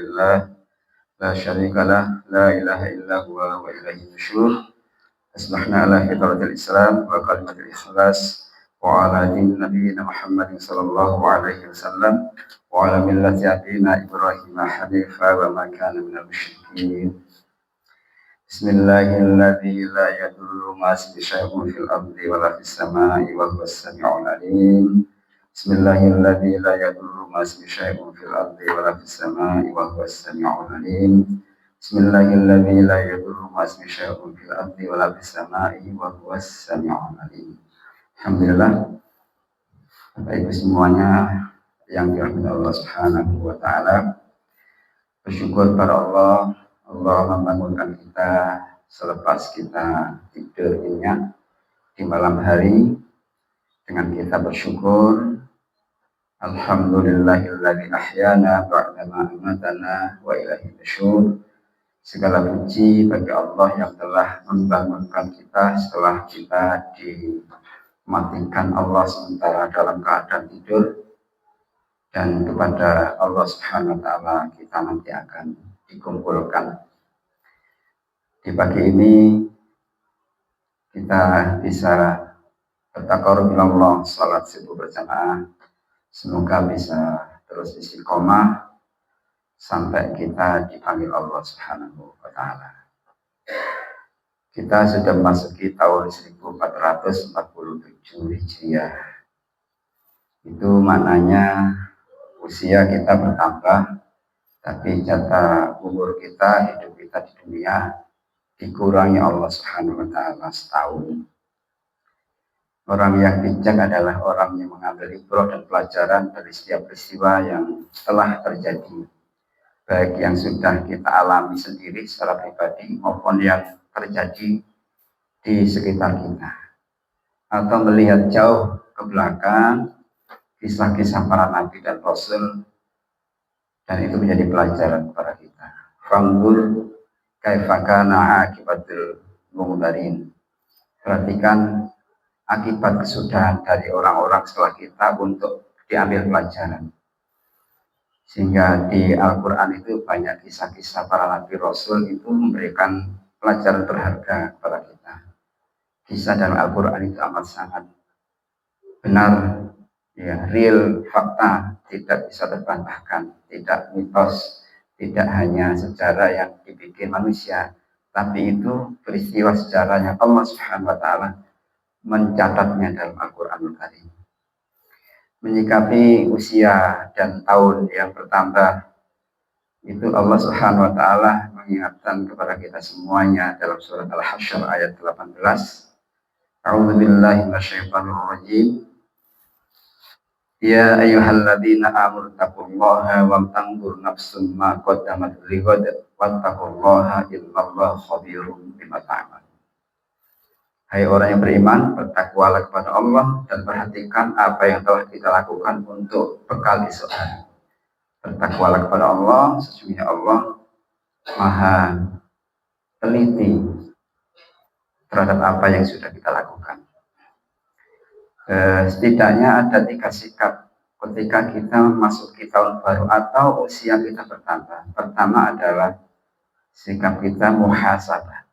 لله لا شريك له لا إله إلا هو وإليه النشور أصبحنا على فطرة الإسلام وكلمة الإخلاص وعلى دين نبينا محمد صلى الله عليه وسلم وعلى ملة أبينا إبراهيم حنيفا وما كان من المشركين. بسم الله الذي لا يضر مع اسمه شيء في الأرض ولا في السماء وهو السميع العليم. بسم الله الذي لا يضر مع اسمه شيء في الأرض ولا في السماء وهو السميع العليم. بسم الله الذي لا يضر مع اسمه شيء في الأرض ولا في السماء وهو السميع العليم. Alhamdulillah, Bapak Ibu semuanya yang dirahmati Allah Subhanahu wa taala. Bersyukur pada Allah membangunkan kita selepas kita tidur nyenyak di malam hari dengan kita bersyukur. Alhamdulillahilladzi ahyana ba'dama amatana wa ilaihi nusyur. Segala puji bagi Allah yang telah membangunkan kita setelah kita dimatikan Allah sementara dalam keadaan tidur, dan kepada Allah Subhanahu wa taala kita nanti akan dikumpulkan. Di pagi ini kita bisa bertakarub ila Allah, salat subuh berjamaah. Semoga bisa terus istiqomah sampai kita dipanggil Allah Subhanahu wa taala. Kita sudah memasuki tahun 1447 Hijriah. Itu maknanya usia kita bertambah, tapi jatah umur kita, hidup kita di dunia dikurangi Allah Subhanahu wa taala setahun. Orang yang bijak adalah orang yang mengambil ibrah dan pelajaran dari setiap peristiwa yang telah terjadi, baik yang sudah kita alami sendiri secara pribadi maupun yang terjadi di sekitar kita, atau melihat jauh ke belakang kisah-kisah para nabi dan rasul, dan itu menjadi pelajaran kepada kita. Fangur kaifa kana akibatul mungdarin. Perhatikan akibat kesudahan dari orang-orang setelah kita untuk diambil pelajaran. Sehingga di Al-Quran itu banyak kisah-kisah para nabi rasul itu memberikan pelajaran berharga kepada kita. Kisah dalam Al-Quran itu amat sangat benar, ya, real, fakta, tidak bisa terbantahkan, tidak mitos, tidak hanya sejarah yang dibikin manusia, tapi itu peristiwa sejarah yang Allah Subhanahu wa taala mencatatnya dalam Al-Quranul Karim. Menyikapi usia dan tahun yang bertambah, itu Allah Subhanahu wa taala mengingatkan kepada kita semuanya dalam surat Al-Hasyr ayat 18. A'udzubillahi minasyaitonir rajim. Ya ayyuhalladzina amanu taqullaha wa tanzur nafsum ma qaddamat lighad wattaqullaha innallaha khabirum bima ta'malun. Hai orang yang beriman, bertakwalah kepada Allah dan perhatikan apa yang telah kita lakukan untuk bekal esok hari. Bertakwalah kepada Allah, sesungguhnya Allah Maha teliti terhadap apa yang sudah kita lakukan. Setidaknya ada 3 sikap ketika kita memasuki tahun baru atau usia kita bertambah. Pertama adalah sikap kita muhasabah.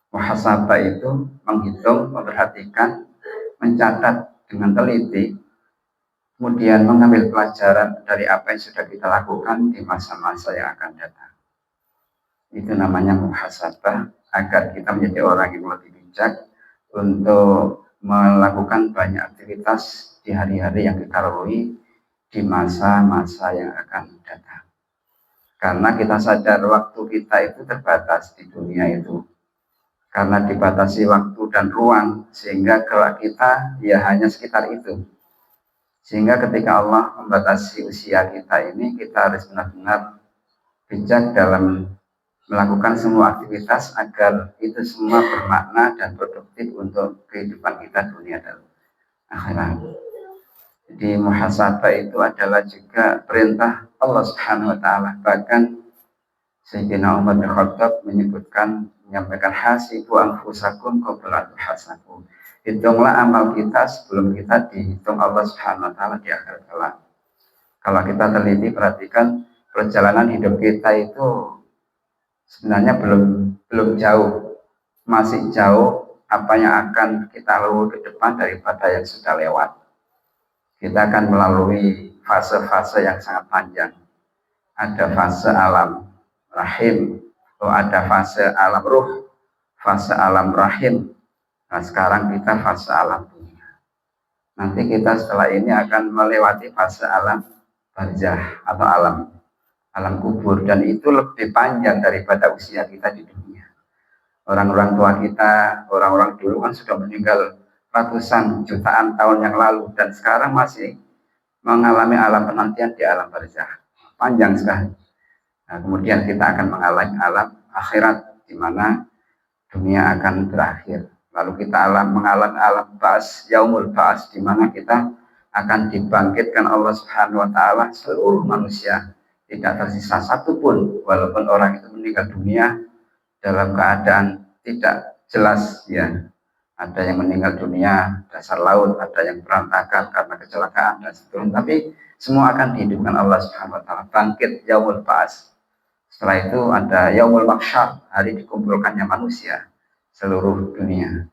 Muhasabah itu menghitung, memperhatikan, mencatat dengan teliti, kemudian mengambil pelajaran dari apa yang sudah kita lakukan di masa-masa yang akan datang. Itu namanya muhasabah, agar kita menjadi orang yang lebih bijak untuk melakukan banyak aktivitas di hari-hari yang kita lalui di masa-masa yang akan datang. Karena kita sadar waktu kita itu terbatas di dunia itu. Karena dibatasi waktu dan ruang, sehingga gerak kita ya hanya sekitar itu. Sehingga ketika Allah membatasi usia kita ini, kita harus benar-benar bijak dalam melakukan semua aktivitas agar itu semua bermakna dan produktif untuk kehidupan kita dunia dan akhirat. Jadi muhasabah itu adalah juga perintah Allah Subhanahu wa taala. Bahkan Sayyidina Umar bin Khattab menyampaikan hasibu anfusakum qabla tuhasabu. Hitunglah amal kita sebelum kita dihitung Allah Subhanahu wa taala di akhirat kelak. Kalau kita teliti perhatikan perjalanan hidup kita itu sebenarnya belum jauh, masih jauh apa yang akan kita lalui ke depan daripada yang sudah lewat. Kita akan melalui fase-fase yang sangat panjang. Ada fase alam rahim, ada fase alam ruh, fase alam rahim. Nah, sekarang kita fase alam dunia. Nanti kita setelah ini akan melewati fase alam barzah atau alam kubur, dan itu lebih panjang daripada usia kita di dunia. Orang-orang tua kita, orang-orang dulu kan sudah meninggal ratusan jutaan tahun yang lalu, dan sekarang masih mengalami alam penantian di alam barzah. Panjang sekali. Nah, kemudian kita akan mengalami alam akhirat, di mana dunia akan berakhir. Lalu kita mengalami alam ba'as, yaumul ba'as, di mana kita akan dibangkitkan Allah Subhanahu wa taala seluruh manusia, tidak tersisa satupun, walaupun orang itu meninggal dunia dalam keadaan tidak jelas, ya. Ada yang meninggal dunia dasar laut, ada yang berantakan karena kecelakaan dan sebagainya, tapi semua akan dihidupkan Allah Subhanahu wa taala, bangkit yaumul ba'as. Setelah itu ada yaumul mahsyar, hari dikumpulkannya manusia seluruh dunia.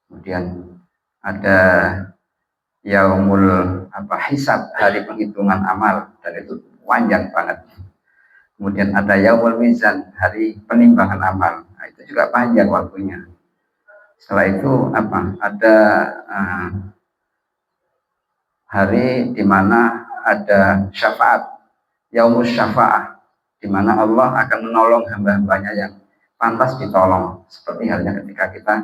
Kemudian ada yaumul hisab, hari penghitungan amal, dan itu panjang banget. Kemudian ada yaumul mizan, hari penimbangan amal. Nah, itu juga panjang waktunya. Setelah itu ada hari di mana ada syafaat, yaumus syafa'ah, di mana Allah akan menolong hamba-hambanya yang pantas ditolong, seperti halnya ketika kita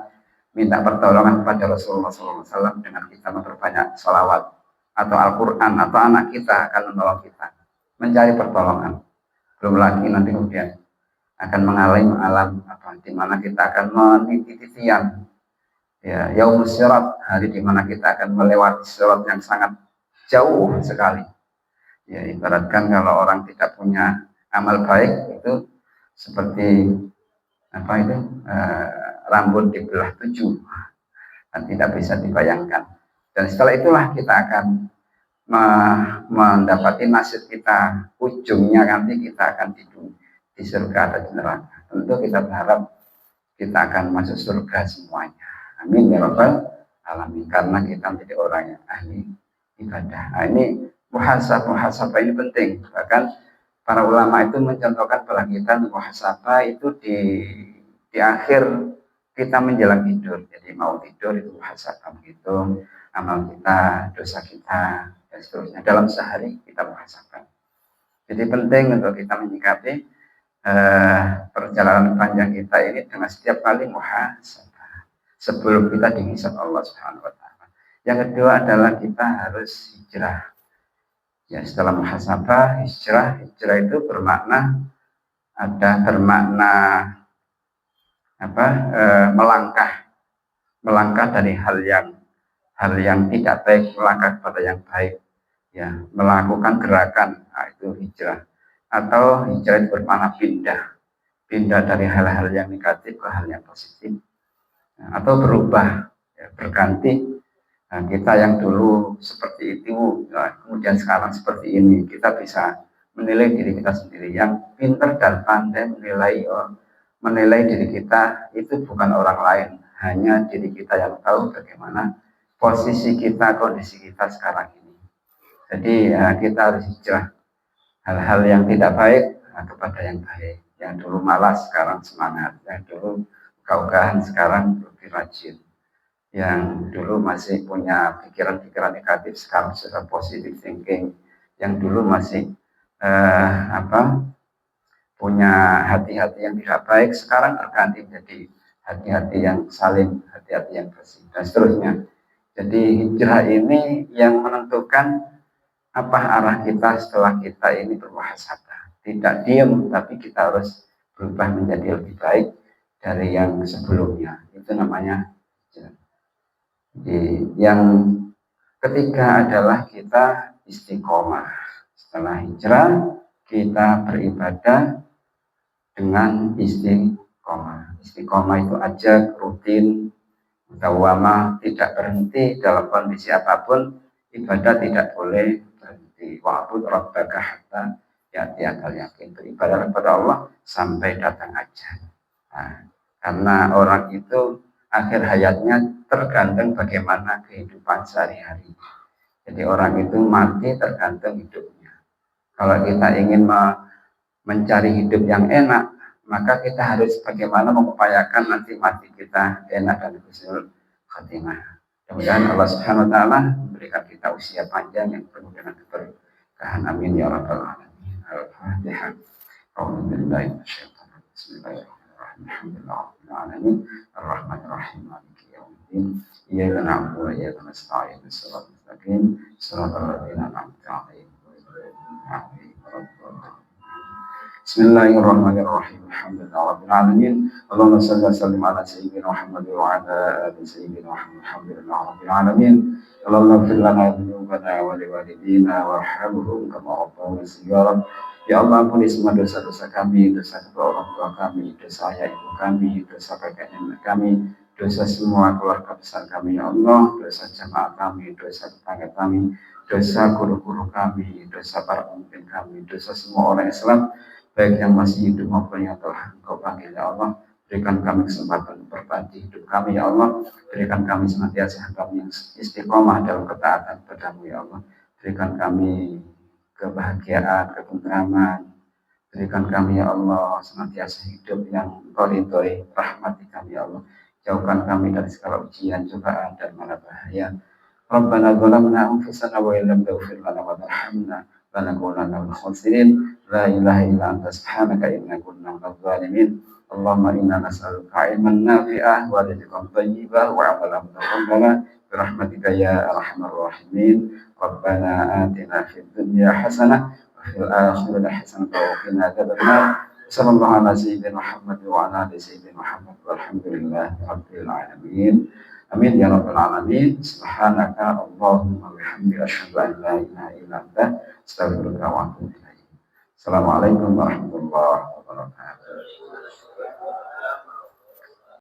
minta pertolongan kepada Rasulullah SAW dengan kita memperbanyak sholawat atau Al-Quran, atau anak kita akan menolong kita mencari pertolongan. Belum lagi nanti kemudian akan mengalami alam di mana kita akan meniti-titian, ya, yaumus sirat, hari di mana kita akan melewati sirat yang sangat jauh sekali. Ya, ibaratkan kalau orang tidak punya amal baik itu seperti rambut dibelah 7, dan tidak bisa dibayangkan. Dan setelah itulah kita akan mendapati nasib kita, ujungnya nanti kita akan di surga atau di neraka. Tentu kita berharap kita akan masuk surga semuanya. Amin ya rabbal alamin, karena kita menjadi orang yang ahli ibadah. Nah, ini muhasabah ini penting. Bahkan para ulama itu mencontohkan pada kita muhasabah itu di akhir kita menjelang tidur. Jadi mau tidur itu muhasabah, begitu amal kita, dosa kita, dan seterusnya. Dalam sehari kita muhasabah. Jadi penting untuk kita menyikapi perjalanan panjang kita ini dengan setiap kali muhasabah sebelum kita dihisab Allah Subhanahu wa taala. Yang kedua adalah kita harus hijrah. Ya, setelah muhasabah, hijrah itu bermakna melangkah dari hal yang tidak baik, melangkah kepada yang baik, ya, melakukan gerakan. Nah, itu hijrah. Atau hijrah itu bermakna pindah dari hal-hal yang negatif ke hal yang positif, atau berubah, ya, berganti. Nah, kita yang dulu seperti itu, nah, kemudian sekarang seperti ini, kita bisa menilai diri kita sendiri. Yang pintar dan pandai menilai diri kita itu bukan orang lain, hanya diri kita yang tahu bagaimana posisi kita, kondisi kita sekarang ini. Jadi ya, kita harus hijrah hal-hal yang tidak baik kepada yang baik. Yang dulu malas sekarang semangat, yang dulu ogah-ogahan sekarang lebih rajin, yang dulu masih punya pikiran-pikiran negatif sekarang sudah positive thinking, yang dulu masih punya hati-hati yang tidak baik sekarang terganti menjadi hati-hati yang salim, hati-hati yang bersih, dan seterusnya. Jadi hijrah ini yang menentukan apa arah kita setelah kita ini bermuhasabah. Tidak diam, tapi kita harus berubah menjadi lebih baik dari yang sebelumnya. Itu namanya hijrah. Jadi yang ketiga adalah kita istiqomah. Setelah hijrah, kita beribadah dengan istiqomah. Istiqomah itu ajak, rutin, mudawamah, tidak berhenti dalam kondisi apapun. Ibadah tidak boleh berhenti. Wa'bud rabbaka hatta hati akal yakin, beribadah kepada Allah sampai datang ajal. Nah, karena orang itu akhir hayatnya tergantung bagaimana kehidupan sehari-hari. Jadi orang itu mati tergantung hidupnya. Kalau kita ingin mencari hidup yang enak, maka kita harus bagaimana mengupayakan nanti mati kita enak dan husnul khatimah. Mudah-mudahan Allah Subhanahu wa taala memberikan kita usia panjang yang penuh dengan keberkahan. Amin ya rabbal alamin. Al-Fatihah. A'udzubillahi minasyaitonir rajim. Bismillahirrahmanirrahim. Alhamdulillahirabbil alamin. Arrahmanirrahim. Maliki yaumiddin. Iyyaka na'budu wa iyyaka nasta'in. Shiratal mustaqim. Shiratal ladzina an'amta 'alaihim ghairil maghdubi 'alaihim waladdallin. Bismillahirrahmanirrahim. Alhamdulillahirabbil alamin. Allahumma shalli wa sallim ala sayyidina Muhammad wa ala ali sayyidina Muhammad. Alhamdulillahirabbil alamin. Allahumma ighfir lana dzunubana wa liwalidina warhamhum kama rabbayana shaghira. Ya Allah, ampuni semua dosa-dosa kami, dosa kedua orang tua kami, dosa ayah ibu kami, dosa kakek nenek kami, dosa semua keluarga besar kami, ya Allah, dosa jamaah kami, dosa tetangga kami, dosa guru-guru kami, dosa para pemimpin kami, dosa semua orang Islam, baik yang masih hidup maupun yang telah Engkau panggil, ya Allah. Berikan kami kesempatan berbagi hidup kami, ya Allah. Berikan kami senantiasa kami yang istiqomah dalam ketaatan padamu, ya Allah. Berikan kami kebahagiaan, ketentraman. Berikan kami, ya Allah, senantiasa hidup yang Engkau ridhoi, rahmati kami, ya Allah. Jauhkan kami dari segala ujian, cobaan, dan mara bahaya. Rabbana zalamna anfusana wa illam taghfir lana wa tarhamna lanakunanna minal khasirin. La ilaha illa anta subhanaka inna kunna minadh dhalimin. Allahumma inna nas'aluka ilman nafi'ah wa rizqan thayyibah wa 'amalan mutaqabbala bi rahmatika ya arhamar rahimin. Rabbana atina fid dunya hasanah wa fil akhirati hasanah wa qina adzabannar. Sallallahu ala sayyidina Muhammad wa ala ali sayyidina Muhammad walhamdulillahi rabbil alamin. Amin ya rabbal alamin. Subhanaka Allahumma wa bihamdika asyhadu an la ilaha illa anta astaghfiruka wa atubu ilaik. Assalamualaikum warahmatullahi wabarakatuh.